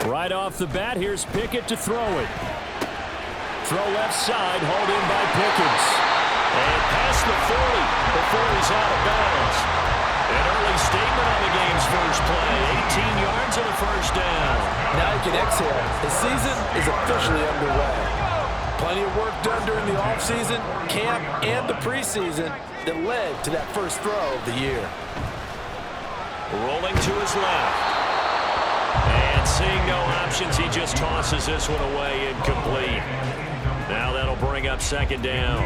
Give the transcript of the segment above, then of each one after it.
Right off the bat, here's Pickett to throw it. Throw left side, hauled in by Pickens. And past the 40 before he's out of bounds. An early statement on the game's first play. 18 yards and a first down. Now you can exhale. The season is officially underway. Plenty of work done during the offseason, camp, and the preseason that led to that first throw of the year. Rolling to his left. And seeing no options, he just tosses this one away incomplete. Now that'll bring up second down.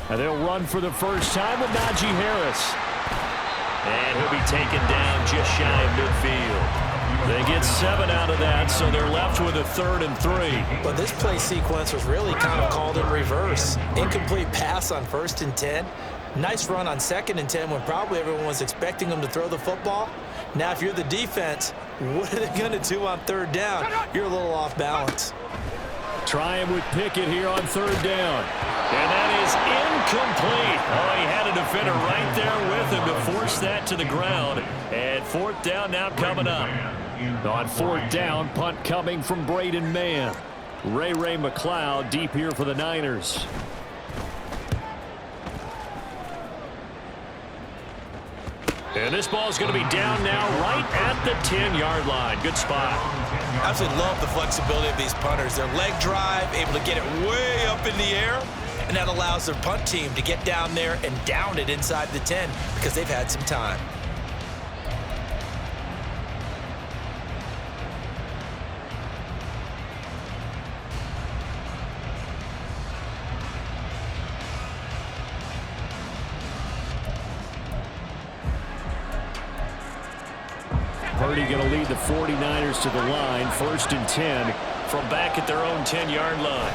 And they'll run for the first time with Najee Harris. And he'll be taken down just shy of midfield. They get 7 out of that, so they're left with a 3rd and 3. But this play sequence was really kind of called in reverse. Incomplete pass on 1st and 10. Nice run on 2nd and 10 when probably everyone was expecting them to throw the football. Now, if you're the defense, what are they going to do on 3rd down? You're a little off balance. Trying with Pickett here on 3rd down. And that is incomplete. Oh, he had a defender right there with him to force that to the ground. And 4th down now coming up. On 4th down, punt coming from Braden Mann. Ray McLeod deep here for the Niners. And this ball is going to be down now right at the 10-yard line. Good spot. I absolutely love the flexibility of these punters. Their leg drive, able to get it way up in the air, and that allows their punt team to get down there and down it inside the 10 because they've had some time. Purdy going to lead the 49ers to the line. 1st and 10 from back at their own 10-yard line.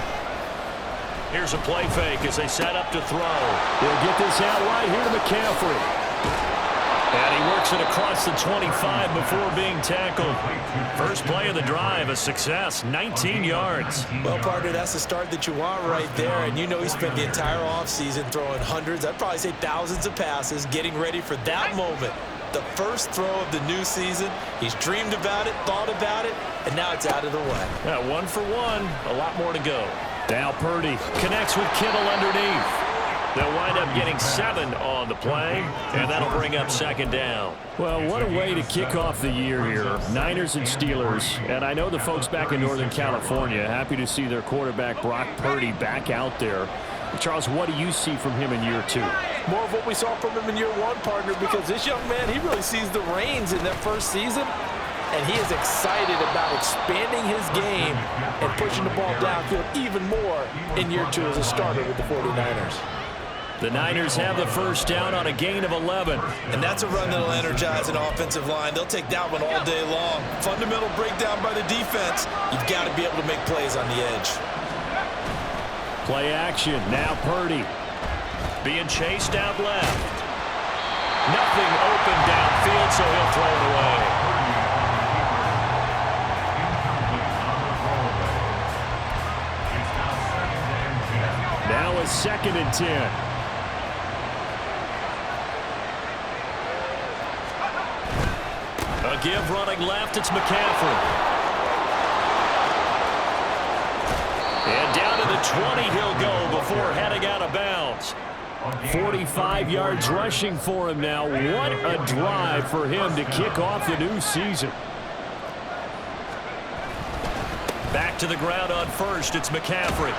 Here's a play fake as they set up to throw. They'll get this out right here to McCaffrey. And he works it across the 25 before being tackled. First play of the drive, a success, 19 yards. Well, partner, that's the start that you want right there. And you know he spent the entire offseason throwing hundreds, I'd probably say thousands of passes, getting ready for that moment. The first throw of the new season. He's dreamed about it, thought about it, and now it's out of the way. Yeah, 1 for 1, a lot more to go. Now Purdy connects with Kittle underneath. They'll wind up getting 7 on the play, and that'll bring up second down. Well, what a way to kick off the year here. Niners and Steelers, and I know the folks back in Northern California happy to see their quarterback Brock Purdy back out there. Charles, what do you see from him in year 2? More of what we saw from him in year 1, partner, because this young man, he really sees the reins in that first season, and he is excited about expanding his game and pushing the ball downfield even more in year 2 as a starter with the 49ers. The Niners have the first down on a gain of 11. And that's a run that'll energize an offensive line. They'll take that one all day long. Fundamental breakdown by the defense. You've got to be able to make plays on the edge. Play action. Now Purdy being chased out left. Nothing open downfield, so he'll throw it away. Now a 2nd and 10. A give running left, it's McCaffrey. And down to the 20 he'll go before heading out of bounds. 45 yards rushing for him now. What a drive for him to kick off the new season. Back to the ground on first, it's McCaffrey.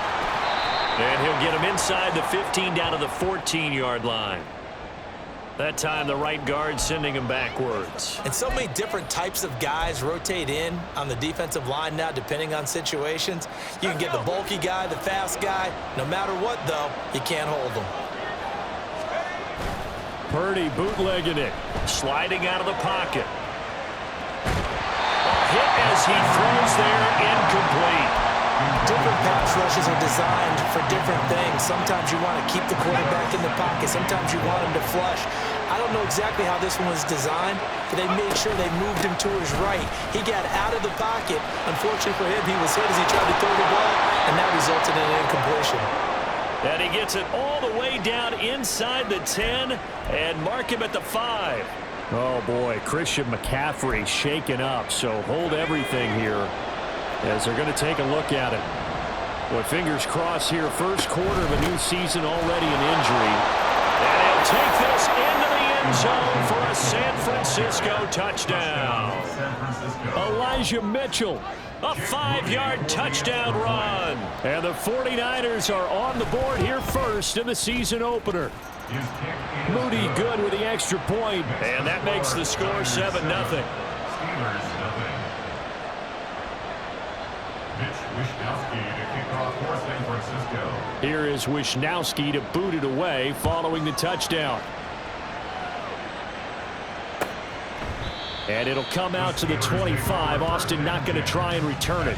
And he'll get him inside the 15 down to the 14-yard line. That time, the right guard sending him backwards. And so many different types of guys rotate in on the defensive line now, depending on situations. You can get the bulky guy, the fast guy. No matter what, though, you can't hold them. Purdy bootlegging it. Sliding out of the pocket. Hit as he throws there, incomplete. Different pass rushes are designed for different things. Sometimes you want to keep the quarterback in the pocket. Sometimes you want him to flush. I don't know exactly how this one was designed, but they made sure they moved him to his right. He got out of the pocket. Unfortunately for him, he was hit as he tried to throw the ball, and that resulted in an incompletion. And he gets it all the way down inside the 10 and mark him at the 5. Oh, boy, Christian McCaffrey shaken up, so hold everything here as they're going to take a look at it. Boy, fingers crossed here, first quarter of a new season, already an injury. And he'll take this into the end zone for a San Francisco touchdown. Elijah Mitchell, a 5-yard touchdown run. And the 49ers are on the board here first in the season opener. Moody good with the extra point, and that makes the score 7-0. Here is Wishnowski to boot it away following the touchdown. And it'll come out to the 25. Austin not going to try and return it.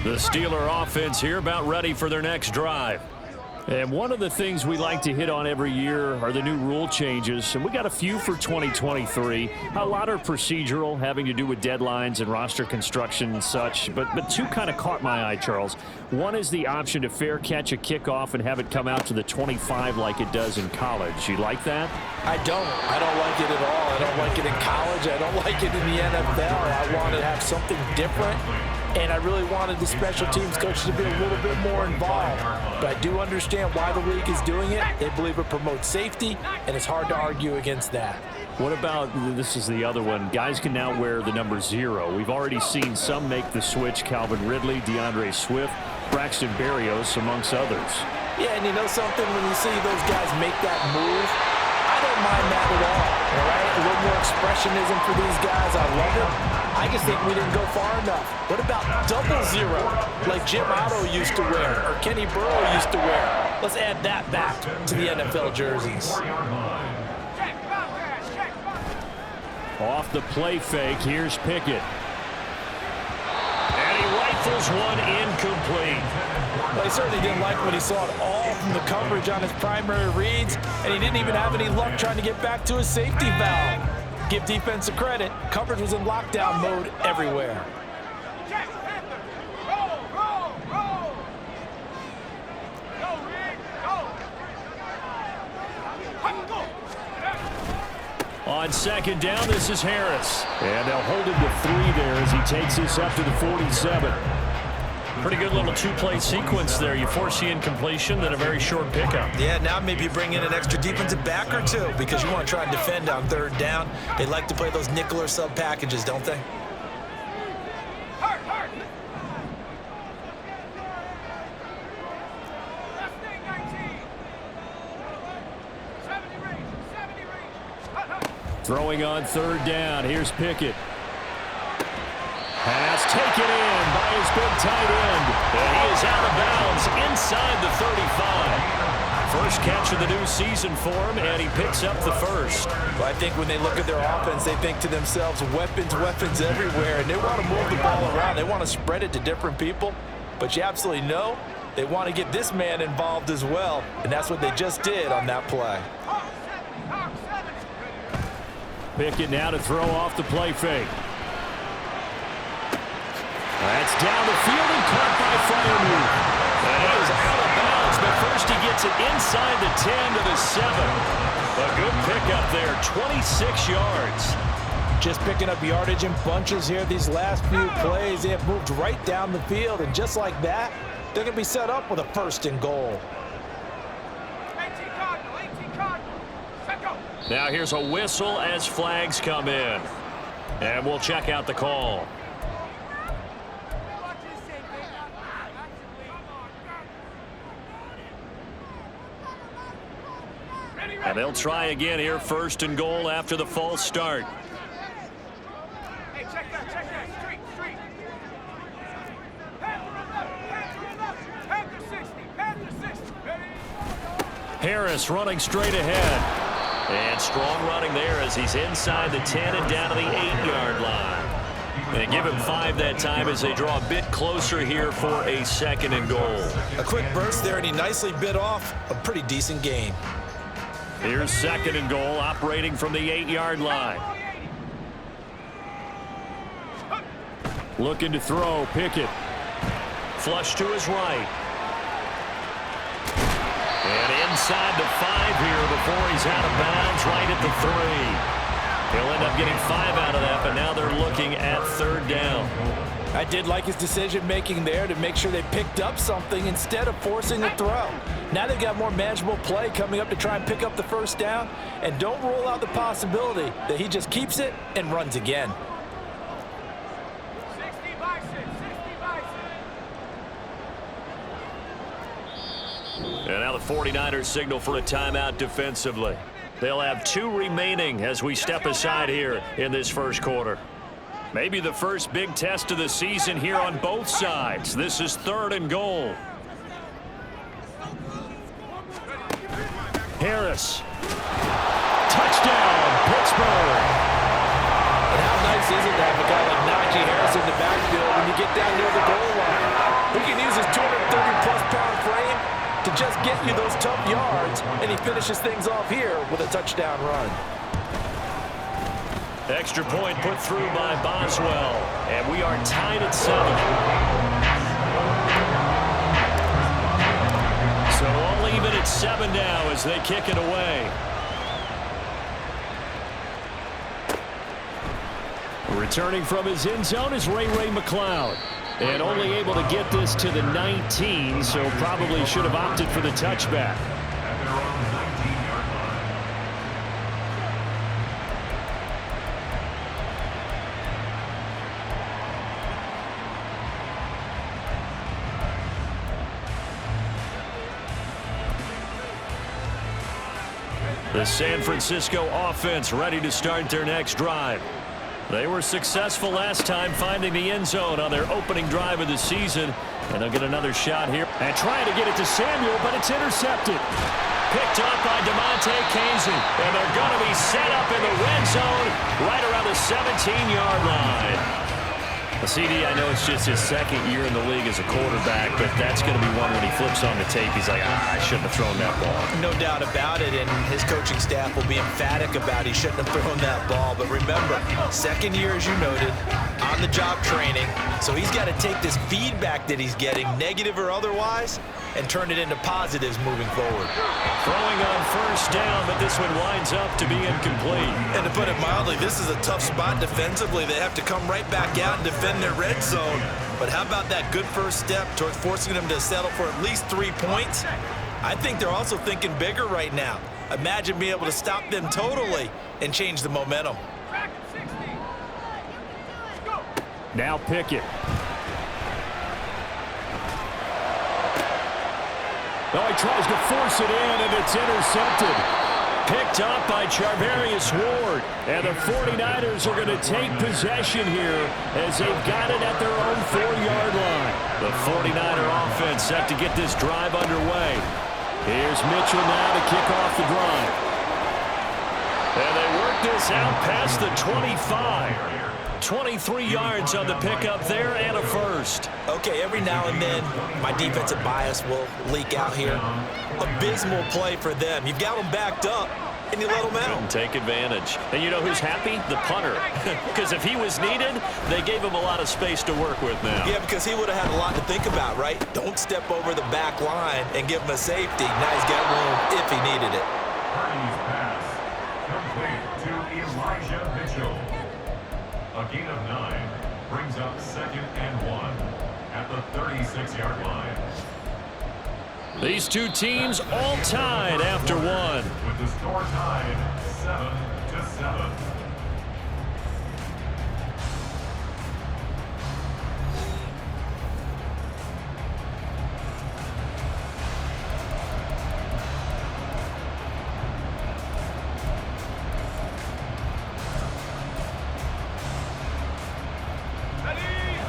The Steeler offense here about ready for their next drive. And one of the things we like to hit on every year are the new rule changes. And we got a few for 2023. A lot are procedural, having to do with deadlines and roster construction and such. But two kind of caught my eye, Charles. One is the option to fair catch a kickoff and have it come out to the 25 like it does in college. You like that? I don't like it at all. I don't like it in college. I don't like it in the NFL. I want to have something different. And I really wanted the special teams coaches to be a little bit more involved. But I do understand why the league is doing it. They believe it promotes safety, and it's hard to argue against that. What about, this is the other one, guys can now wear the number 0. We've already seen some make the switch, Calvin Ridley, DeAndre Swift, Braxton Berrios, amongst others. Yeah, and you know something, when you see those guys make that move, I don't mind that at all right? A little more expressionism for these guys. I love it. I just think we didn't go far enough. What about double 0, like Jim Otto used to wear or Kenny Burrow used to wear? Let's add that back to the NFL jerseys. Off the play fake, here's Pickett. And he rifles one incomplete. Well, he certainly didn't like what he saw at all from the coverage on his primary reads, and he didn't even have any luck trying to get back to his safety valve. Give defense a credit. Coverage was in lockdown mode everywhere. On second down, this is Harris. And they'll hold him to 3 there as he takes this up to the 47. Pretty good little two-play sequence there. You force the incompletion, then a very short pickup. Yeah, now maybe you bring in an extra defensive back or two because you want to try and defend on third down. They like to play those nickel or sub packages, don't they? Throwing on third down. Here's Pickett. Pass taken in by his big tight end. And he is out of bounds inside the 35. First catch of the new season for him, and he picks up the first. Well, I think when they look at their offense, they think to themselves, weapons everywhere, and they want to move the ball around. They want to spread it to different people, but you absolutely know they want to get this man involved as well, and that's what they just did on that play. Pickett now to throw off the play fake. That's down the field and caught by Freiermuth. And it is out of bounds, but first he gets it inside the 10 to the 7. A good pickup there, 26 yards. Just picking up yardage in bunches here these last few plays. They have moved right down the field, and just like that, they're going to be set up with a 1st and goal. Now here's a whistle as flags come in. And we'll check out the call. And they'll try again here, 1st and goal after the false start. Hey, check that, street. Panther 60, Panther 60. Harris running straight ahead. And strong running there as he's inside the 10 and down to the 8-yard line. They give him 5 that time as they draw a bit closer here for a 2nd and goal. A quick burst there, and he nicely bit off a pretty decent gain. Here's 2nd and goal, operating from the 8-yard line. Looking to throw, Pickett. Flush to his right. And inside the 5 here before he's out of bounds, right at the 3. He'll end up getting 5 out of that, but now they're looking at 3rd down. I did like his decision-making there to make sure they picked up something instead of forcing a throw. Now they've got more manageable play coming up to try and pick up the 1st down, and don't rule out the possibility that he just keeps it and runs again. 60 by 6, 60 by 6. And now the 49ers signal for a timeout defensively. They'll have 2 remaining as we step aside here in this 1st quarter. Maybe the first big test of the season here on both sides. This is 3rd and goal. Harris. Touchdown, Pittsburgh. And how nice is it to have a guy like Najee Harris in the backfield when you get down near the goal line? He can use his 230-plus pound frame to just get you those tough yards, and he finishes things off here with a touchdown run. Extra point put through by Boswell, and we are tied at 7. So all even at 7 now as they kick it away. Returning from his end zone is Ray McLeod. And only able to get this to the 19, so probably should have opted for the touchback. The San Francisco offense ready to start their next drive. They were successful last time finding the end zone on their opening drive of the season. And they'll get another shot here. And trying to get it to Samuel, but it's intercepted. Picked up by DeMonte Casey. And they're going to be set up in the red zone right around the 17-yard line. CD, I know it's just his 2nd year in the league as a quarterback, but that's going to be one when he flips on the tape. He's like, I shouldn't have thrown that ball. No doubt about it, and his coaching staff will be emphatic about he shouldn't have thrown that ball. But remember, 2nd year, as you noted, on-the-job training, so he's got to take this feedback that he's getting, negative or otherwise, and turn it into positives moving forward. Throwing on 1st down, but this one winds up to be incomplete. And to put it mildly, this is a tough spot defensively. They have to come right back out and defend their red zone. But how about that good first step towards forcing them to settle for at least 3 points? I think they're also thinking bigger right now. Imagine being able to stop them totally and change the momentum. Now Pickett. Oh, he tries to force it in, and it's intercepted. Picked up by Charvarius Ward. And the 49ers are going to take possession here as they've got it at their own 4-yard line. The 49er offense set to get this drive underway. Here's Mitchell now to kick off the drive. And they work this out past the 25. 23 yards on the pickup there and a first. Okay, every now and then my defensive bias will leak out here. Abysmal play for them. You've got them backed up, and you let them out. Couldn't take advantage. And you know who's happy? The punter. Because if he was needed, they gave him a lot of space to work with now. Yeah, because he would have had a lot to think about, right? Don't step over the back line and give him a safety. Now he's got room if he needed it. Purdy's pass complete to Elijah Mitchell. A gain of 9 brings up 2nd and 1 at the 36-yard line. These two teams all tied after one. With the score tied 7-7.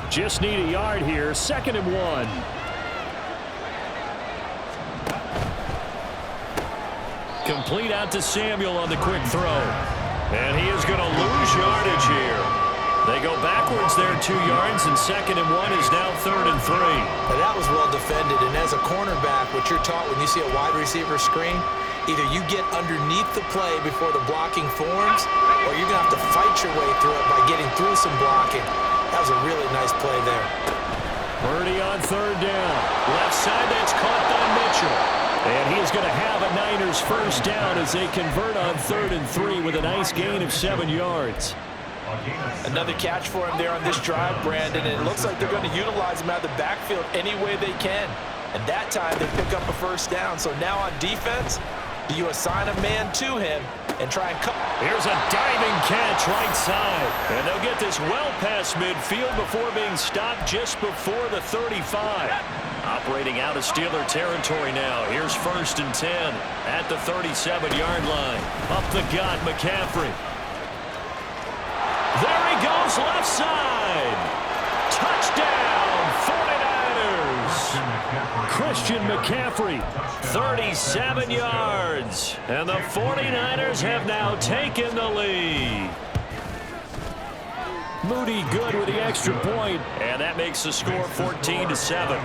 Just need a yard here. 2nd and 1. Complete out to Samuel on the quick throw. And he is going to lose yardage here. They go backwards there 2 yards, and 2nd and 1 is now 3rd and 3. Now that was well defended, and as a cornerback, what you're taught when you see a wide receiver screen, either you get underneath the play before the blocking forms, or you're going to have to fight your way through it by getting through some blocking. That was a really nice play there. Purdy on 3rd down. Left side, that's caught by Mitchell. And he is going to have a Niners first down as they convert on 3rd and 3 with a nice gain of 7 yards. Another catch for him there on this drive, Brandon, and it looks like they're going to utilize him out of the backfield any way they can. And that time they pick up a first down. So now on defense, do you assign a man to him and try and cut? Here's a diving catch right side. And they'll get this well past midfield before being stopped just before the 35. Operating out of Steeler territory now. Here's 1st and 10 at the 37-yard line. Up the gut, McCaffrey. There he goes, left side. Touchdown, 49ers. Christian McCaffrey, 37 yards. And the 49ers have now taken the lead. Moody good with the extra point. And that makes the score 14-7.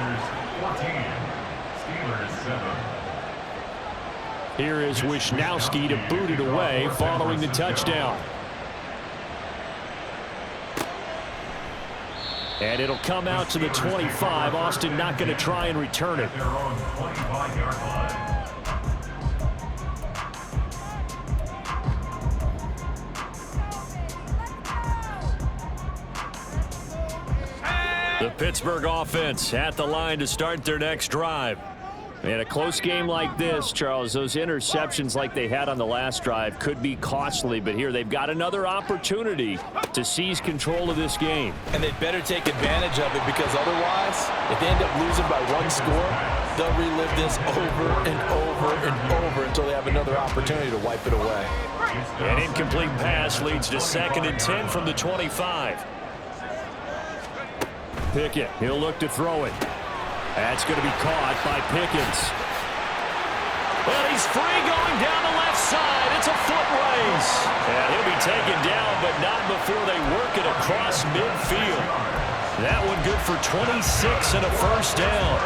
14. Steelers 7. Here is Wisnowski to boot it away following the touchdown. And it'll come out to the 25. Austin not going to try and return it. They're on 25-yard line. The Pittsburgh offense at the line to start their next drive. In a close game like this, Charles, those interceptions like they had on the last drive could be costly, but here they've got another opportunity to seize control of this game. And they'd better take advantage of it, because otherwise, if they end up losing by 1 score, they'll relive this over and over and over until they have another opportunity to wipe it away. An incomplete pass leads to 2nd and 10 from the 25. Pickett, he'll look to throw it. That's going to be caught by Pickens. Well, he's free going down the left side. It's a foot race. And he'll be taken down, but not before they work it across midfield. That one good for 26 and a first down.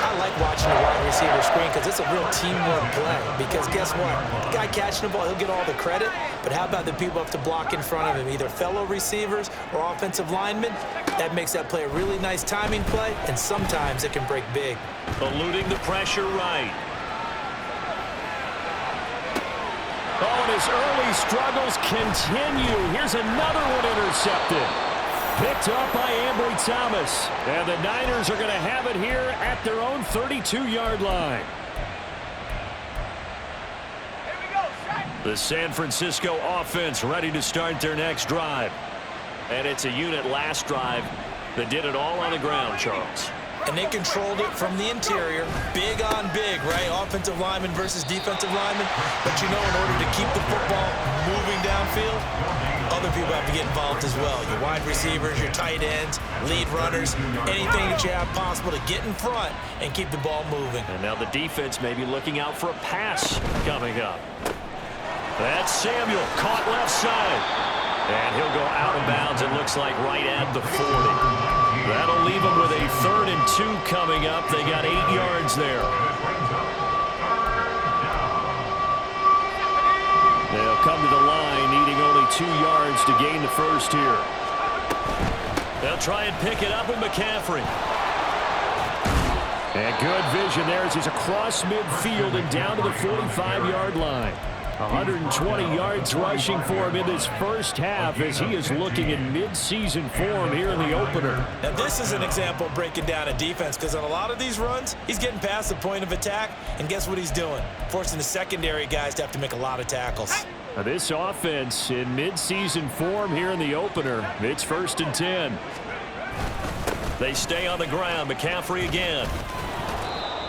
I like watching the wide receiver screen because it's a real teamwork play. Because guess what? The guy catching the ball, he'll get all the credit. But how about the people have to block in front of him, either fellow receivers or offensive linemen? That makes that play a really nice timing play, and sometimes it can break big. Eluding the pressure right. Oh, and his early struggles continue. Here's another one intercepted. Picked up by Ambry Thomas. And the Niners are going to have it here at their own 32-yard line. The San Francisco offense ready to start their next drive. And it's a unit last drive that did it all on the ground, Charles. And they controlled it from the interior, big on big, right? Offensive lineman versus defensive lineman. But you know, in order to keep the football moving downfield, other people have to get involved as well. Your wide receivers, your tight ends, lead runners, anything that you have possible to get in front and keep the ball moving. And now the defense may be looking out for a pass coming up. That's Samuel, caught left side. And he'll go out of bounds, it looks like, right at the 40. That'll leave them with a 3rd and 2 coming up. They got 8 yards there. They'll come to the line, needing only 2 yards to gain the first here. They'll try and pick it up with McCaffrey. And good vision there as he's across midfield and down to the 45-yard line. 120 yards rushing for him in this first half as he is looking in mid-season form here in the opener. Now this is an example of breaking down a defense, because on a lot of these runs, he's getting past the point of attack, and guess what he's doing? Forcing the secondary guys to have to make a lot of tackles. Now this offense in mid-season form here in the opener. It's 1st and 10. They stay on the ground. McCaffrey again.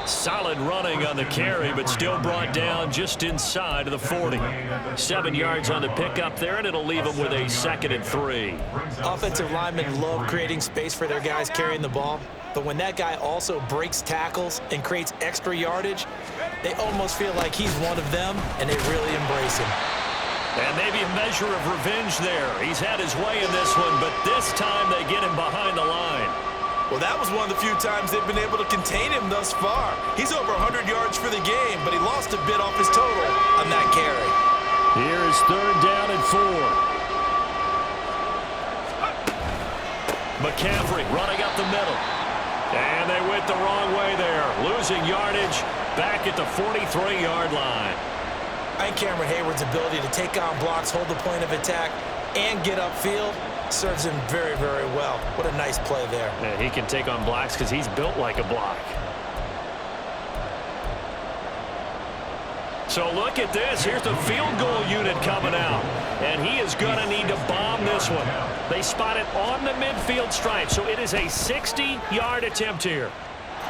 Solid running on the carry, but still brought down just inside of the 40. 7 yards on the pickup there, and it'll leave them with a 2nd and 3. Offensive linemen love creating space for their guys carrying the ball. but when that guy also breaks tackles and creates extra yardage, they almost feel like he's one of them, and they really embrace him. And maybe a measure of revenge there. He's had his way in this one, but this time they get him behind the line. Well, that was one of the few times they've been able to contain him thus far. He's over 100 yards for the game, but he lost a bit off his total on that carry. Here is 3rd down and 4. McCaffrey running up the middle. And they went the wrong way there. Losing yardage back at the 43-yard line. I think Cameron Hayward's ability to take on blocks, hold the point of attack, and get upfield serves him very, very well. What a nice play there. Yeah, he can take on blocks because he's built like a block. So look at this. Here's the field goal unit coming out. And he is going to need to bomb this one. They spot it on the midfield stripe. So it is a 60-yard attempt here.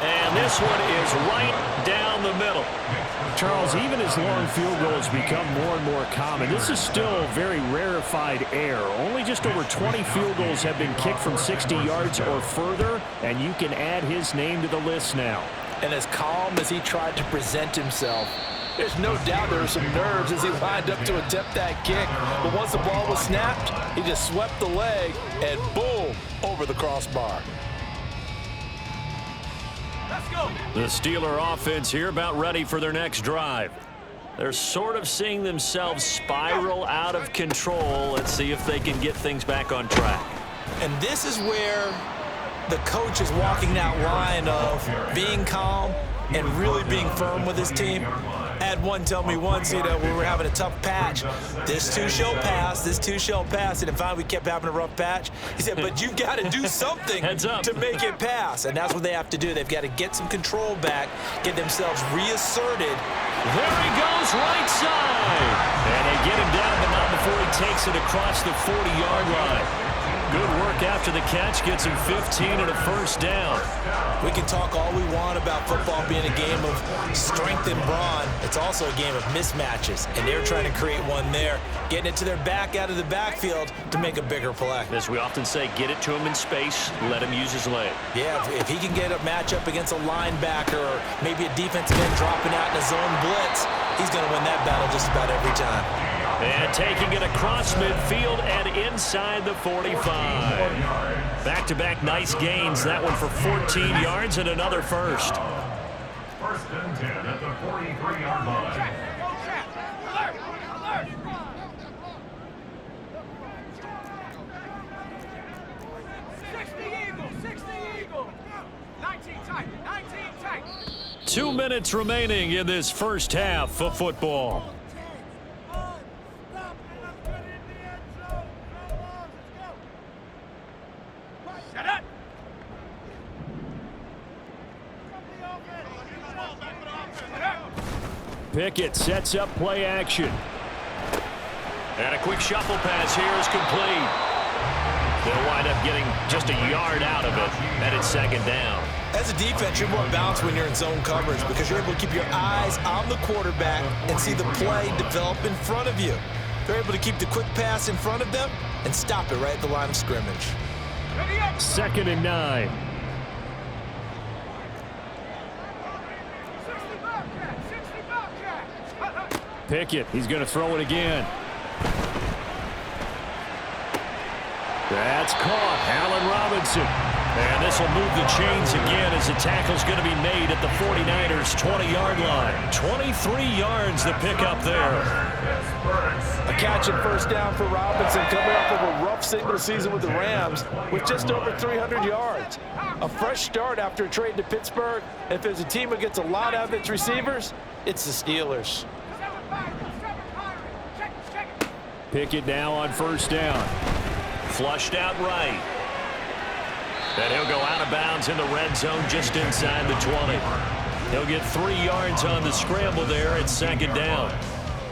And this one is right down the middle. Charles, even as long field goals become more and more common, this is still very rarefied air. Only just over 20 field goals have been kicked from 60 yards or further, and you can add his name to the list now. And as calm as he tried to present himself, there's no doubt there were some nerves as he lined up to attempt that kick. But once the ball was snapped, he just swept the leg and boom, over the crossbar. Let's go. The Steeler offense here about ready for their next drive. They're sort of seeing themselves spiral out of control. Let's see if they can get things back on track. And this is where the coach is walking that line of being calm and really being firm with his team. I had one tell me once, we were having a tough patch. This too shall pass, this too shall pass. And finally we kept having a rough patch. He said, but you've got to do something to make it pass. And that's what they have to do. They've got to get some control back, get themselves reasserted. There he goes, right side. And they get him down, but not before he takes it across the 40-yard line. Good work after the catch, gets him 15 and a first down. We can talk all we want about football being a game of strength and brawn. It's also a game of mismatches, and they're trying to create one there, getting it to their back out of the backfield to make a bigger play. As we often say, get it to him in space, let him use his leg. Yeah, if he can get a matchup against a linebacker or maybe a defensive end dropping out in a zone blitz, he's going to win that battle just about every time. And taking it across midfield and inside the 45. Back-to-back nice gains. That one for 14 yards and another first. 1st and 10 at the 43-yard line. Go check. Alert. Alert. 60 Eagle. 60 Eagle. 19 tight. 19 tight. 2 minutes remaining in this first half of football. Shut up. Pickett sets up play action. And a quick shuffle pass here is complete. They'll wind up getting just a yard out of it, and it's 2nd down. As a defense, you're more balanced when you're in zone coverage because you're able to keep your eyes on the quarterback and see the play develop in front of you. They're able to keep the quick pass in front of them and stop it right at the line of scrimmage. 2nd and 9. 60 Bobcat. 60 Bobcat. Pickett, he's going to throw it again. That's caught. Allen Robinson. And this will move the chains again as the tackle's going to be made at the 49ers' 20-yard line. 23 yards to pick up there. A catch and first down for Robinson coming off of a rough single season with the Rams with just over 300 yards. A fresh start after a trade to Pittsburgh. If there's a team that gets a lot out of its receivers, it's the Steelers. Pickett now on 1st down. Flushed out right. And he'll go out of bounds in the red zone just inside the 20. He'll get 3 yards on the scramble there at 2nd down.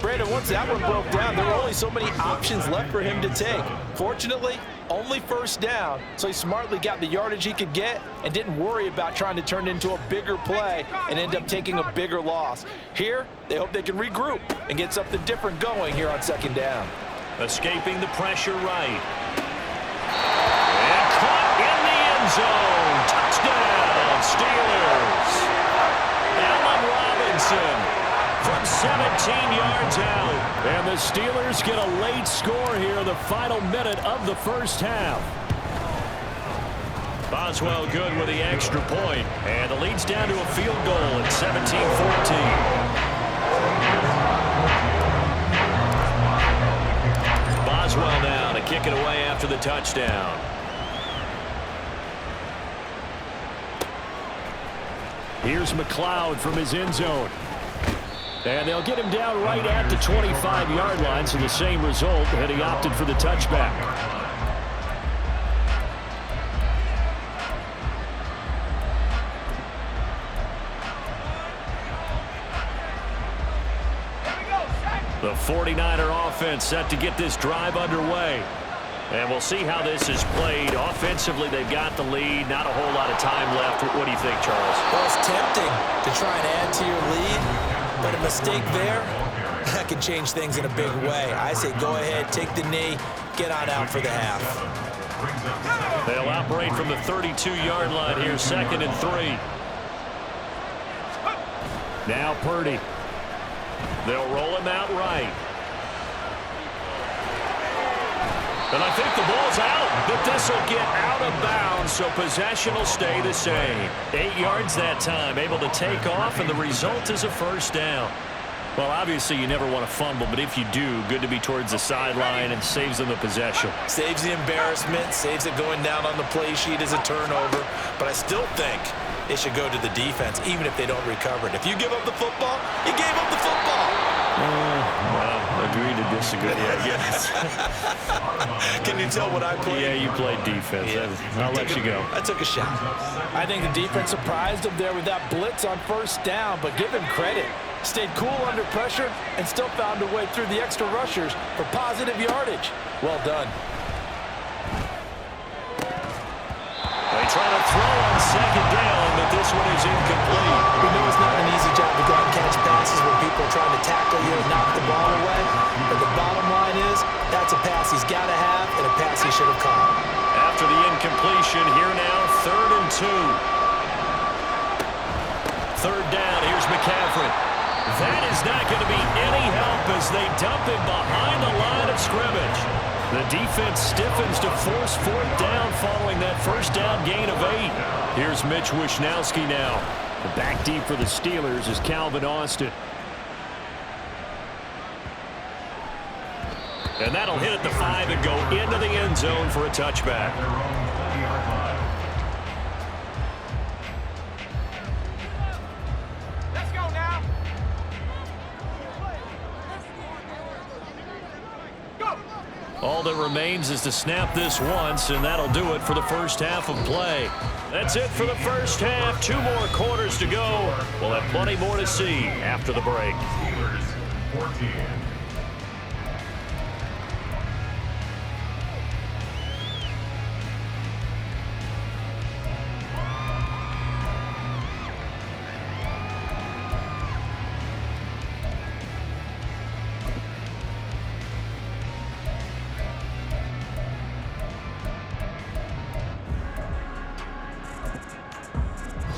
Brandon, once that one broke down, there were only so many options left for him to take. Fortunately, only 1st down, so he smartly got the yardage he could get and didn't worry about trying to turn it into a bigger play and end up taking a bigger loss. Here, they hope they can regroup and get something different going here on 2nd down. Escaping the pressure right. And caught in the end zone. Touchdown. Steelers. Allen Robinson from 17 yards out. And the Steelers get a late score here in the final minute of the first half. Boswell good with the extra point, and the lead's down to a field goal at 17-14. Boswell now to kick it away after the touchdown. Here's McLeod from his end zone. And they'll get him down right at the 25-yard line, so the same result, and he opted for the touchback. The 49er offense set to get this drive underway. And we'll see how this is played. Offensively, they've got the lead. Not a whole lot of time left. What do you think, Charles? Well, it's tempting to try and add to your lead, but a mistake there, that can change things in a big way. I say go ahead, take the knee, get on out for the half. They'll operate from the 32-yard line here, 2nd and 3. Now Purdy. They'll roll him out right. And I think the ball's out, but this will get out of bounds, so possession will stay the same. 8 yards that time, able to take off, and the result is a first down. Well, obviously you never want to fumble, but if you do, good to be towards the sideline and saves them the possession. Saves the embarrassment, saves it going down on the play sheet as a turnover, but I still think it should go to the defense, even if they don't recover it. If you give up the football, you gave up the football. Well, agree to disagree, I guess. Can you tell what I played? Yeah, you played defense. Yeah. I'll let you go. I took a shot. I think the defense surprised him there with that blitz on first down, but give him credit. Stayed cool under pressure and still found a way through the extra rushers for positive yardage. Well done. They try to throw on 2nd down, but this one is incomplete. We know it's not an easy job to go out and catch passes when people are trying to tackle you and knock the ball away. But the bottom line is, that's a pass he's got to have and a pass he should have caught. After the incompletion, here now, 3rd and 2. 3rd down, here's McCaffrey. That is not going to be any help as they dump him behind the line of scrimmage. The defense stiffens to force 4th down following that first down gain of 8. Here's Mitch Wishnowski now. The back deep for the Steelers is Calvin Austin. And that'll hit at the 5 and go into the end zone for a touchback. Let's go now. Go. All that remains is to snap this once, and that'll do it for the first half of play. That's it for the first half. 2 more quarters to go. We'll have plenty more to see after the break. Steelers 14.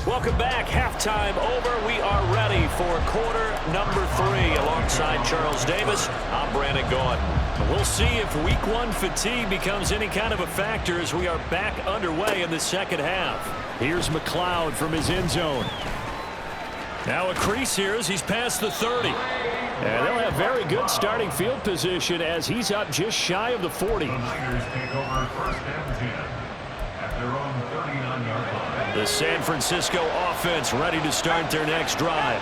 Welcome back. Halftime over. We are ready for quarter number 3. Alongside Charles Davis, I'm Brandon Gordon. We'll see if week 1 fatigue becomes any kind of a factor as we are back underway in the second half. Here's McLeod from his end zone. Now a crease here as he's past the 30. And they'll have very good starting field position as he's up just shy of the 40. The Niners take over 1st and 10 at their own 39-yard line. The San Francisco offense ready to start their next drive.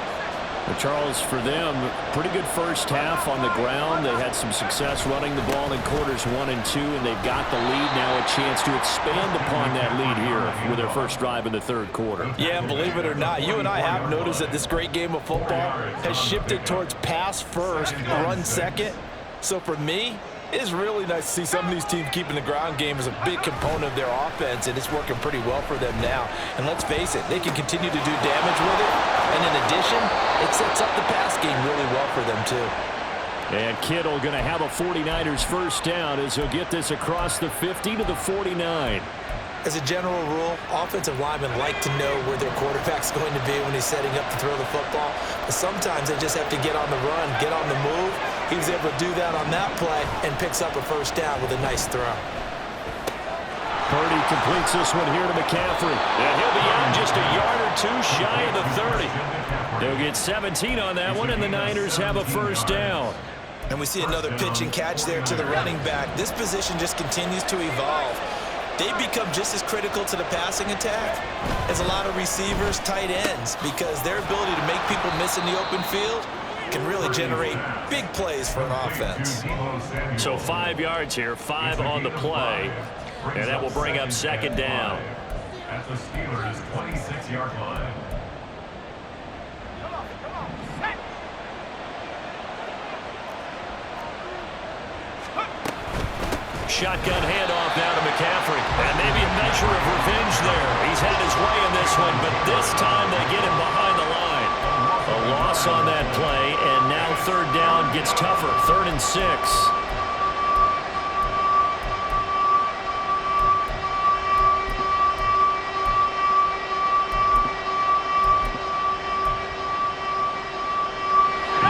But Charles, for them, pretty good first half on the ground. They had some success running the ball in quarters 1 and 2, and they've got the lead now, a chance to expand upon that lead here with their first drive in the 3rd quarter. Yeah, and believe it or not, you and I have noticed that this great game of football has shifted towards pass first, run second. So for me, it's really nice to see some of these teams keeping the ground game as a big component of their offense, and it's working pretty well for them now. And let's face it, they can continue to do damage with it. And in addition, it sets up the pass game really well for them too. And Kittle going to have a 49ers first down as he'll get this across the 50 to the 49. As a general rule, offensive linemen like to know where their quarterback's going to be when he's setting up to throw the football. But sometimes they just have to get on the run, get on the move. He was able to do that on that play and picks up a first down with a nice throw. Purdy completes this one here to McCaffrey. And he'll be out just a yard or two shy of the 30. They'll get 17 on that one, and the Niners have a first down. And we see another pitch and catch there to the running back. This position just continues to evolve. They become just as critical to the passing attack as a lot of receivers, tight ends, because their ability to make people miss in the open field can really generate big plays for an offense. So 5 yards here, 5 on the play, and that will bring up second down. At the Steelers' 26-yard line. Shotgun handoff now to McCaffrey. And maybe a measure of revenge there. He's had his way in this one, but this time they get him behind the line. A loss on that play, and now third down gets tougher. 3rd and 6.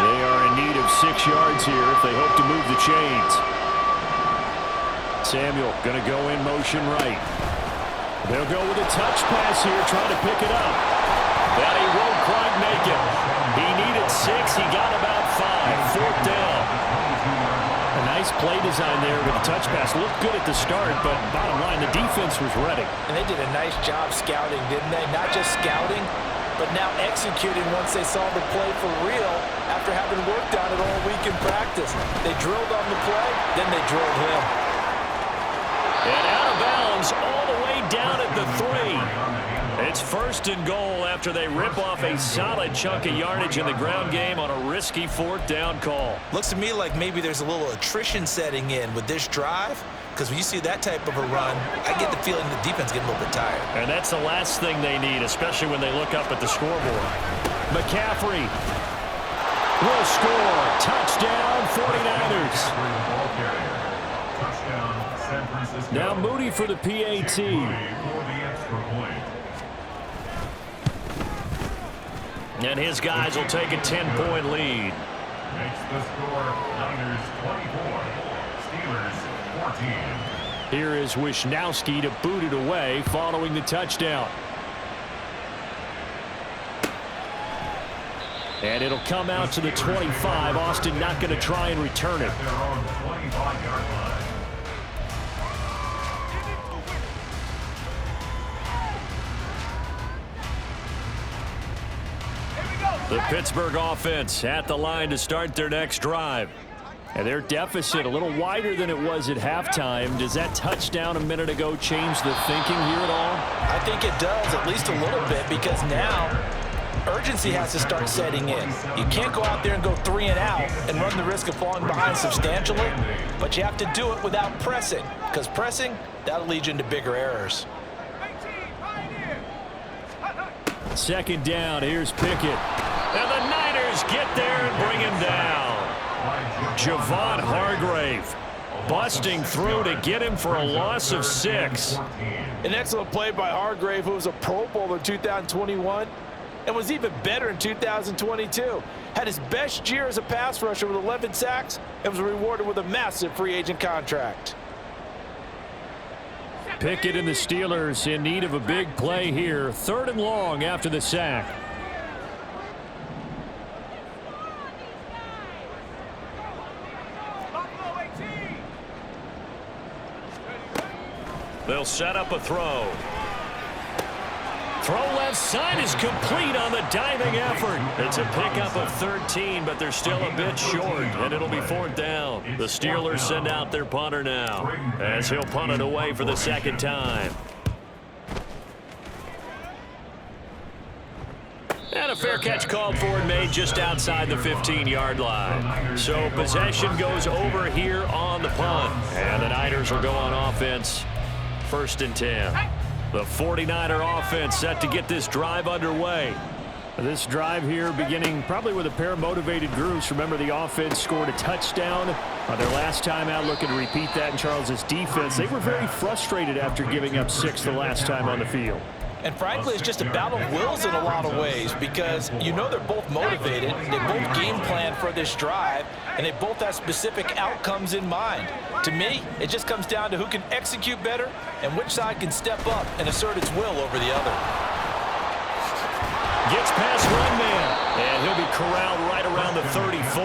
They are in need of 6 yards here if they hope to move the chains. Samuel going to go in motion right. They'll go with a touch pass here, trying to pick it up. But he won't quite make it. He needed 6. He got about 5. 4th down. A nice play design there with a touch pass. Looked good at the start, but bottom line, the defense was ready. And they did a nice job scouting, didn't they? Not just scouting, but now executing once they saw the play for real after having worked on it all week in practice. They drilled on the play, then they drilled him. And out of bounds all the way down at the 3. It's 1st and goal after they rip off a solid chunk of yardage in the ground game on a risky 4th down call. Looks to me like maybe there's a little attrition setting in with this drive, because when you see that type of a run, I get the feeling the defense getting a little bit tired. And that's the last thing they need, especially when they look up at the scoreboard. McCaffrey will score. Touchdown, 49ers. Now Moody for the PAT. And his guys will take a 10-point lead. Makes the score Niners 24, Steelers 14. Here is Wisnowski to boot it away following the touchdown. And it'll come out to the 25. Austin not going to try and return it. At their own 25-yard line. The Pittsburgh offense at the line to start their next drive. And their deficit a little wider than it was at halftime. Does that touchdown a minute ago change the thinking here at all? I think it does, at least a little bit, because now urgency has to start setting in. You can't go out there and go 3 and out and run the risk of falling behind substantially, but you have to do it without pressing, because pressing, that'll lead you into bigger errors. 2nd down, here's Pickett. And the Niners get there and bring him down. Javon Hargrave busting through to get him for a loss of 6. An excellent play by Hargrave, who was a Pro Bowler in 2021 and was even better in 2022. Had his best year as a pass rusher with 11 sacks and was rewarded with a massive free agent contract. Pickett and the Steelers in need of a big play here. 3rd and long after the sack. They'll set up a throw. Throw left side is complete on the diving effort. It's a pickup of 13, but they're still a bit short, and it'll be 4th down. The Steelers send out their punter now, as he'll punt it away for the 2nd time. And a fair catch called for and made just outside the 15-yard line. So possession goes over here on the punt, and the Niners will go on offense. 1st and 10. The 49er offense set to get this drive underway. This drive here beginning probably with a pair of motivated groups. Remember, the offense scored a touchdown on their last time out, looking to repeat that in Charles's defense. They were very frustrated after giving up 6 the last time on the field. And frankly, it's just a battle of wills in a lot of ways because you know they're both motivated, they both game plan for this drive, and they both have specific outcomes in mind. To me, it just comes down to who can execute better and which side can step up and assert its will over the other. Gets past one man, and he'll be corralled right around the 34.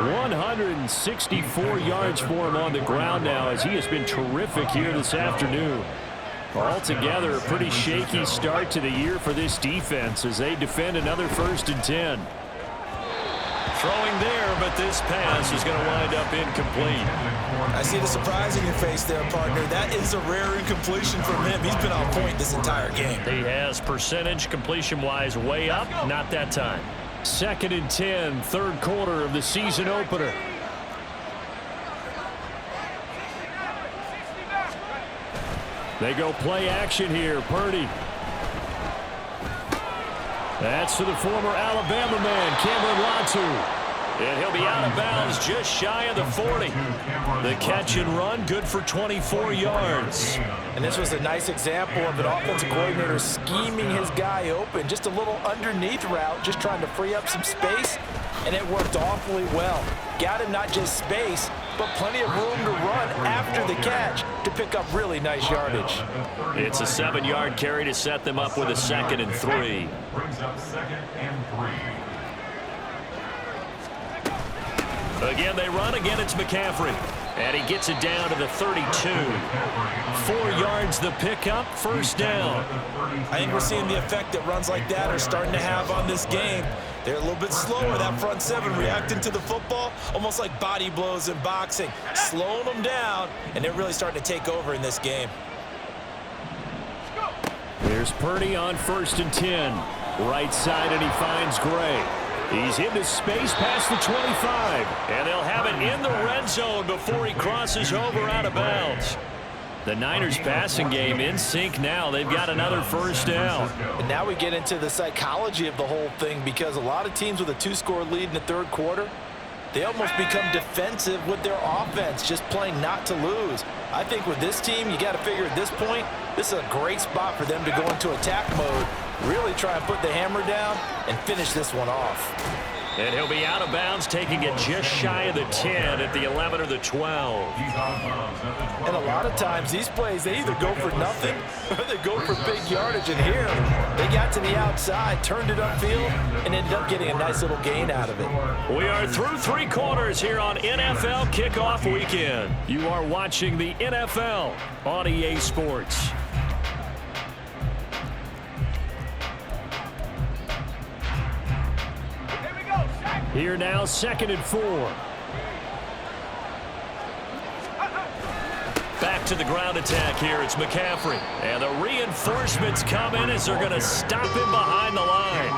164 yards for him on the ground now as he has been terrific here this afternoon. Altogether, a pretty shaky start to the year for this defense as they defend another 1st and 10. Throwing there, but this pass is going to wind up incomplete. I see the surprise in your face there, partner. That is a rare incompletion from him. He's been on point this entire game. He has percentage completion-wise way up, not that time. 2nd and 10, 3rd quarter of the season opener. They go play action here. Purdy. That's to the former Alabama man, Cameron Latu. And he'll be out of bounds just shy of the 40. The catch and run, good for 24 yards. And this was a nice example of an offensive coordinator scheming his guy open. Just a little underneath route, just trying to free up some space, and it worked awfully well. Got him not just space, but plenty of room to run after the catch to pick up really nice yardage. It's a 7-yard carry to set them up with a 2nd and 3. Brings up 2nd and 3. Again, they run. Again, it's McCaffrey. And he gets it down to the 32. 4 yards the pickup, 1st down. I think we're seeing the effect that runs like that are starting to have on this game. They're a little bit slower, that front 7 reacting to the football, almost like body blows in boxing, slowing them down, and they're really starting to take over in this game. There's Purdy on 1st and 10. Right side, and he finds Gray. He's into space past the 25. And they'll have it in the red zone before he crosses over out of bounds. The Niners passing game in sync now. They've got another 1st down. And now we get into the psychology of the whole thing because a lot of teams with a 2-score lead in the 3rd quarter, they almost become defensive with their offense, just playing not to lose. I think with this team, you got to figure at this point, this is a great spot for them to go into attack mode, really try and put the hammer down and finish this one off. And he'll be out of bounds, taking it just shy of the 10 at the 11 or the 12. And a lot of times, these plays, they either go for nothing or they go for big yardage. And here, they got to the outside, turned it upfield, and ended up getting a nice little gain out of it. We are through 3 quarters here on NFL Kickoff Weekend. You are watching the NFL on EA Sports. Here now, 2nd and 4. Back to the ground attack here. It's McCaffrey. And the reinforcements come in as they're going to stop him behind the line.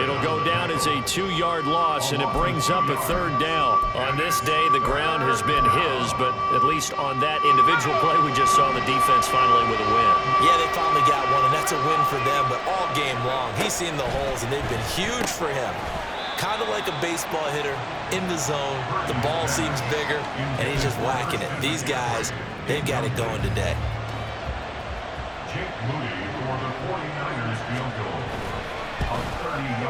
It'll go down as a 2-yard loss, and it brings up a 3rd down. On this day, the ground has been his, but at least on that individual play, we just saw the defense finally with a win. Yeah, they finally got one, and that's a win for them, but all game long, he's seen the holes, and they've been huge for him. Kind of like a baseball hitter in the zone. The ball seems bigger, and he's just whacking it. These guys, they've got it going today. Jake Moody for the 49ers field goal.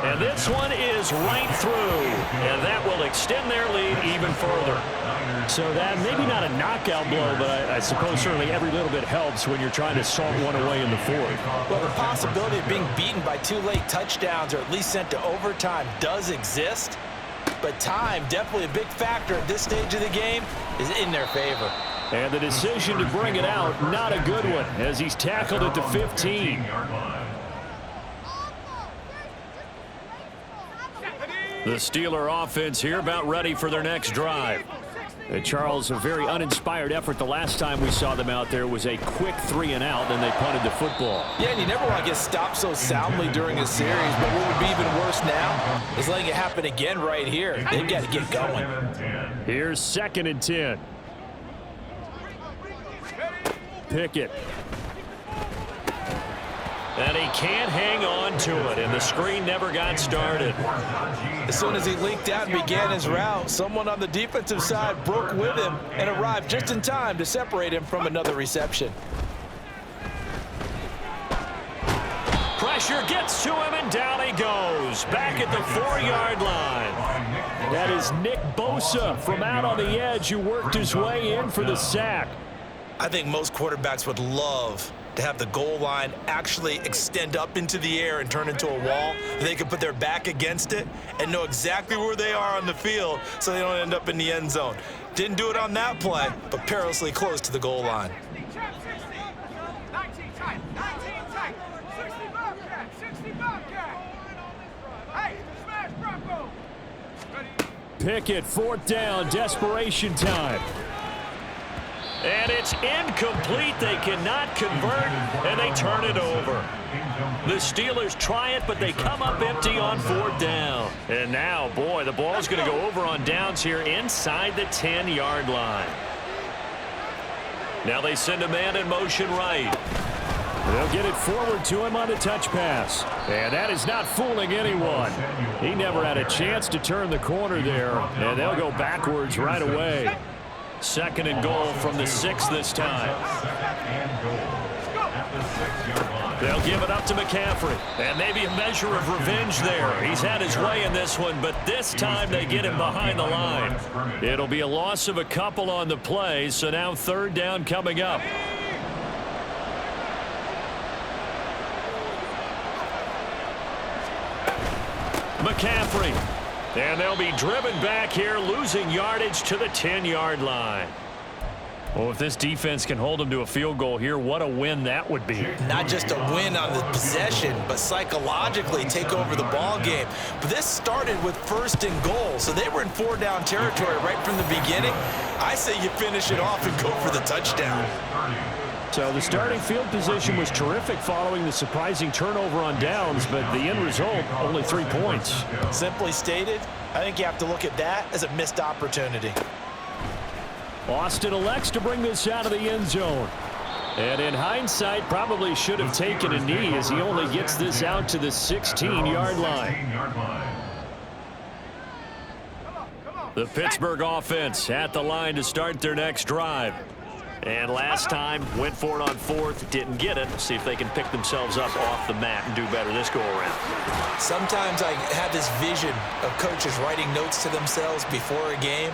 And this one is right through, and that will extend their lead even further. So that maybe not a knockout blow, but I suppose certainly every little bit helps when you're trying to salt one away in the 4th. Well, the possibility of being beaten by 2 late touchdowns or at least sent to overtime does exist, but time, definitely a big factor at this stage of the game, is in their favor. And the decision to bring it out, not a good one, as he's tackled at the 15. The Steeler offense here about ready for their next drive. Charles, a very uninspired effort. The last time we saw them out there was a quick 3 and out, and they punted the football. Yeah, and you never want to get stopped so soundly during a series, but what would be even worse now is letting it happen again right here. They've got to get going. Here's 2nd and 10. And he can't hang on to it, and the screen never got started. As soon as he leaked out and began his route, someone on the defensive side broke with him and arrived just in time to separate him from another reception. Pressure gets to him, and down he goes. Back at the 4-yard line. That is Nick Bosa from out on the edge who worked his way in for the sack. I think most quarterbacks would love to have the goal line actually extend up into the air and turn into a wall. They can put their back against it and know exactly where they are on the field so they don't end up in the end zone. Didn't do it on that play, but perilously close to the goal line. 19 tight, 19 tight, 60 Bobcat, 60 Bobcat. Hey, smash Bronco. Ready? Pickett, 4th down, desperation time. And it's incomplete. They cannot convert, and they turn it over. The Steelers try it, but they come up empty on 4th down. And now, boy, the ball's going to go over on downs here inside the 10-yard line. Now they send a man in motion right. They'll get it forward to him on the touch pass. And that is not fooling anyone. He never had a chance to turn the corner there, and they'll go backwards right away. 2nd and goal from the 6 this time. They'll give it up to McCaffrey. And maybe a measure of revenge there. He's had his way in this one, but this time they get him behind the line. It'll be a loss of a couple on the play, so now 3rd down coming up. McCaffrey. And they'll be driven back here, losing yardage to the 10-yard line. Well, if this defense can hold them to a field goal here, what a win that would be. Not just a win on the possession, but psychologically take over the ball game. But this started with 1st and goal, so they were in 4-down territory right from the beginning. I say you finish it off and go for the touchdown. So the starting field position was terrific following the surprising turnover on downs, but the end result, only 3 points. Simply stated, I think you have to look at that as a missed opportunity. Austin elects to bring this out of the end zone. And in hindsight, probably should have taken a knee as he only gets this out to the 16-yard line. The Pittsburgh offense at the line to start their next drive. And last time, went for it on 4th, didn't get it. See if they can pick themselves up off the mat and do better this go-around. Sometimes I have this vision of coaches writing notes to themselves before a game,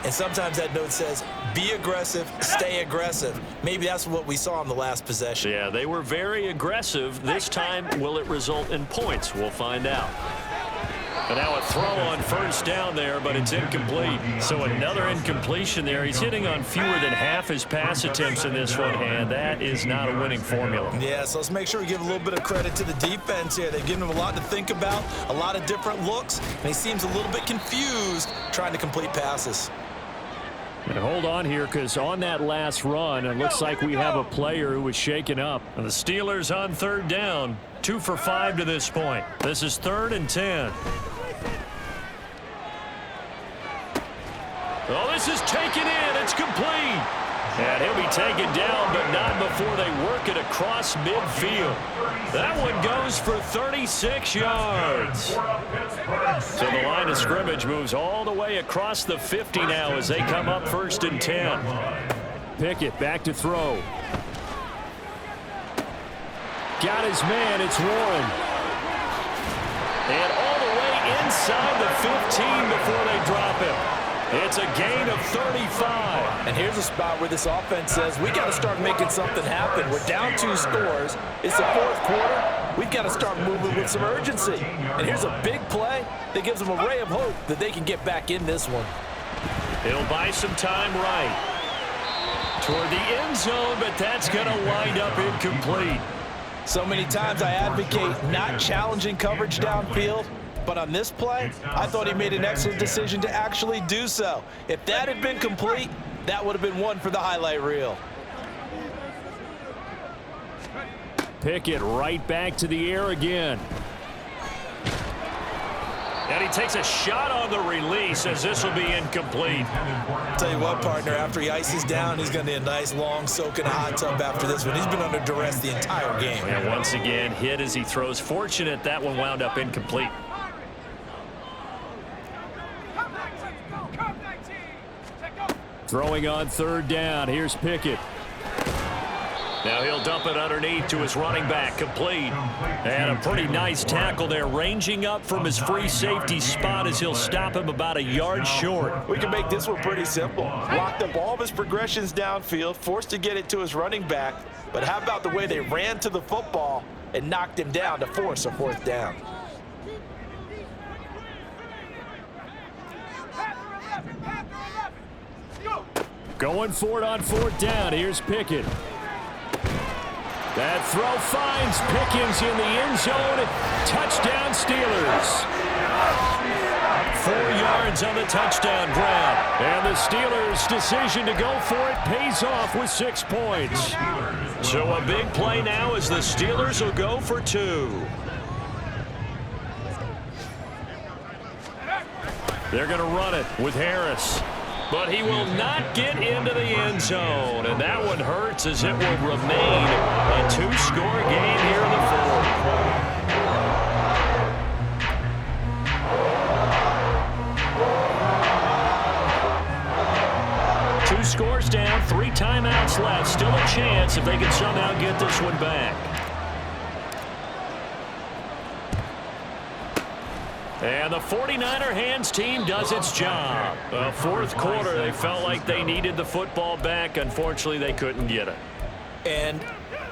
and sometimes that note says, be aggressive, stay aggressive. Maybe that's what we saw in the last possession. Yeah, they were very aggressive. This time, will it result in points? We'll find out. And now a throw on 1st down there, but it's incomplete. So another incompletion there. He's hitting on fewer than half his pass attempts in this one, and that is not a winning formula. Yeah, so let's make sure we give a little bit of credit to the defense here. They've given him a lot to think about, a lot of different looks, and he seems a little bit confused trying to complete passes. And hold on here, because on that last run, it looks like we have a player who was shaken up. And the Steelers on 3rd down, 2 for 5 to this point. This is 3rd and 10. Oh, this is taken in. It's complete. And he'll be taken down, but not before they work it across midfield. That one goes for 36 yards. So the line of scrimmage moves all the way across the 50 now as they come up 1st and 10. Pickett back to throw. Got his man. It's Warren. And all the way inside the 15 before they drop him. It's a gain of 35. And here's a spot where this offense says, we got to start making something happen. We're down 2 scores. It's the 4th quarter. We've got to start moving with some urgency. And here's a big play that gives them a ray of hope that they can get back in this one. He'll buy some time right toward the end zone, but that's going to wind up incomplete. So many times I advocate not challenging coverage downfield. But on this play, I thought he made an excellent decision to actually do so. If that had been complete, that would have been one for the highlight reel. Pickett right back to the air again. And he takes a shot on the release as this will be incomplete. Tell you what, partner, after he ices down, he's going to need a nice long soak in a hot tub after this one. He's been under duress the entire game. And once again, hit as he throws. Fortunate that one wound up incomplete. Throwing on third down. Here's Pickett. Now he'll dump it underneath to his running back, complete. And a pretty nice tackle there, ranging up from his free safety spot as he'll stop him about a yard short. We can make this one pretty simple. Locked up all of his progressions downfield, forced to get it to his running back. But how about the way they ran to the football and knocked him down to force a fourth down? Going for it on fourth down. Here's Pickett. That throw finds Pickens in the end zone. Touchdown Steelers. 4 yards on the touchdown grab. And the Steelers' decision to go for it pays off with 6 points. So a big play now as the Steelers will go for 2. They're going to run it with Harris. But he will not get into the end zone. And that one hurts as it will remain a 2-score game here in the fourth. 2 scores down, 3 timeouts left. Still a chance if they can somehow get this one back. And the 49er hands team does its job. Fourth quarter, they felt like they needed the football back. Unfortunately, they couldn't get it. And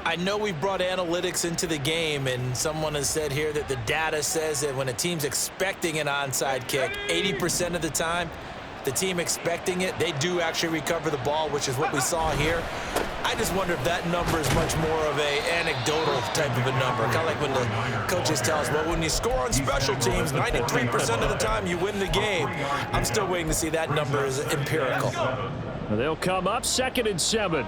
I know we brought analytics into the game, and someone has said here that the data says that when a team's expecting an onside kick, 80% of the time, the team expecting it, they do actually recover the ball, which is what we saw here. I just wonder if that number is much more of a anecdotal type of a number. Kind of like when the coaches tell us, well, when you score on special teams, 93% of the time you win the game. I'm still waiting to see that number is empirical. They'll come up 2nd and 7.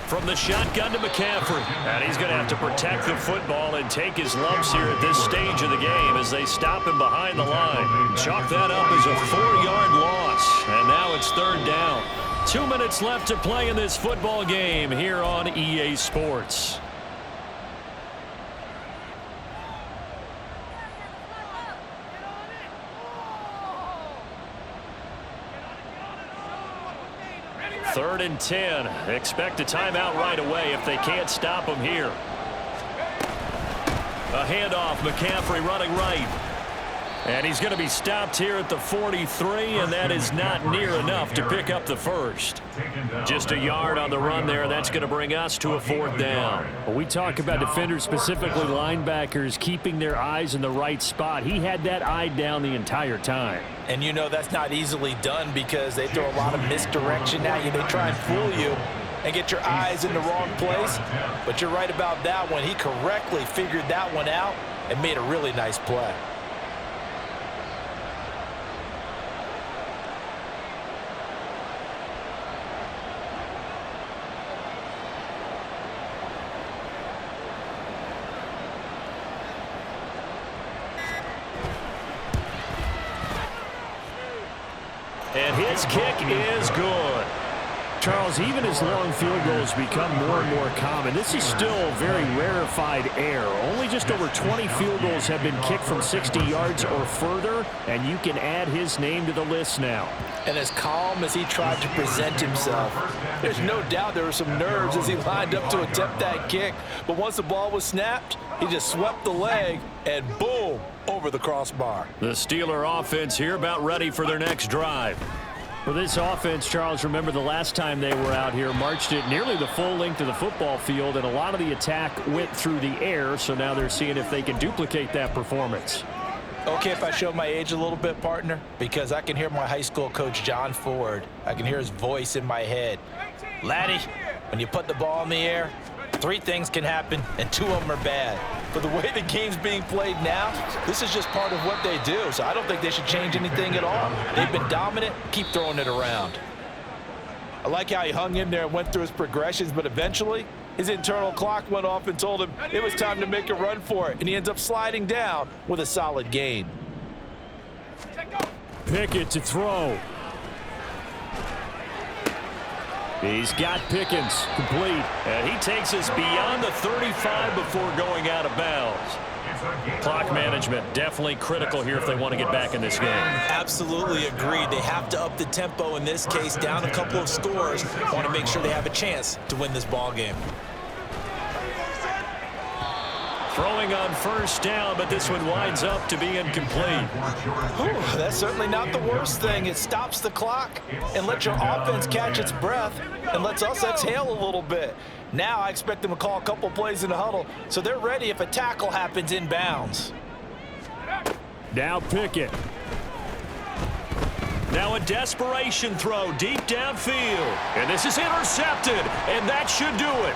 From the shotgun to McCaffrey. And he's going to have to protect the football and take his lumps here at this stage of the game as they stop him behind the line. Chalk that up as a 4-yard loss. And now it's 3rd down. 2 minutes left to play in this football game here on EA Sports. Third and 10. Expect a timeout right away if they can't stop him here. A handoff. McCaffrey running right. And he's going to be stopped here at the 43, and that is not near enough to pick up the first. Just a yard on the run there. That's going to bring us to a 4th down. Well, we talk about defenders, specifically linebackers, keeping their eyes in the right spot. He had that eye down the entire time. And you know that's not easily done because they throw a lot of misdirection at you. They try and fool you and get your eyes in the wrong place. But you're right about that one. He correctly figured that one out and made a really nice play. And his kick is good. Charles, even as long field goals become more and more common, this is still very rarefied air. Only just over 20 field goals have been kicked from 60 yards or further, and you can add his name to the list now. And as calm as he tried to present himself, there's no doubt there were some nerves as he lined up to attempt that kick. But once the ball was snapped, he just swept the leg and boom, over the crossbar. The Steeler offense here about ready for their next drive. For this offense, Charles, remember the last time they were out here, marched it nearly the full length of the football field, and a lot of the attack went through the air, so now they're seeing if they can duplicate that performance. Okay, if I show my age a little bit, partner, because I can hear my high school coach, John Ford. I can hear his voice in my head. Laddie, when you put the ball in the air, 3 things can happen, and 2 of them are bad. But the way the game's being played now, this is just part of what they do. So I don't think they should change anything at all. They've been dominant. Keep throwing it around. I like how he hung in there and went through his progressions, but eventually His internal clock went off and told him it was time to make a run for it, and he ends up sliding down with a solid gain. Pickett to throw. He's got Pickens complete. And he takes us beyond the 35 before going out of bounds. Clock management definitely critical here if they want to get back in this game. Absolutely agreed. They have to up the tempo in this case, down a couple of scores. Want to make sure they have a chance to win this ball game. Throwing on first down, but this one winds up to be incomplete. Whew, that's certainly not the worst thing. It stops the clock and lets your offense catch its breath and lets us exhale a little bit. Now I expect them to call a couple plays in the huddle so they're ready if a tackle happens inbounds. Now Pickett. Now a desperation throw deep downfield. And this is intercepted, and that should do it.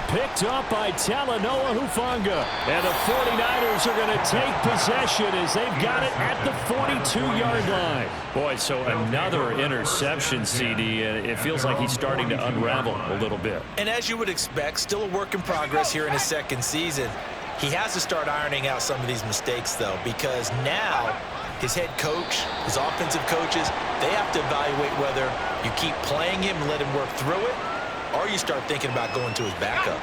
Picked up by Talanoa Hufanga. And the 49ers are going to take possession as they've got it at the 42-yard line. Boy, so another interception, CD, and it feels like he's starting to unravel a little bit. And as you would expect, still a work in progress here in his second season. He has to start ironing out some of these mistakes, though, because now his head coach, his offensive coaches, they have to evaluate whether you keep playing him and let him work through it, or you start thinking about going to his backup.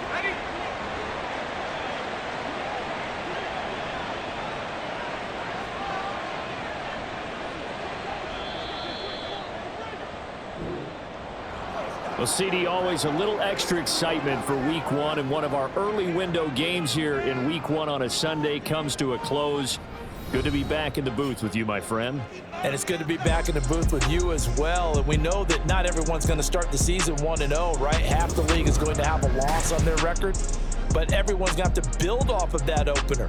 Well, CD, always a little extra excitement for Week 1, and one of our early window games here in Week 1 on a Sunday comes to a close. Good to be back in the booth with you, my friend. And it's good to be back in the booth with you as well. And we know that not everyone's going to start the season 1-0, right? Half the league is going to have a loss on their record. But everyone's going to have to build off of that opener.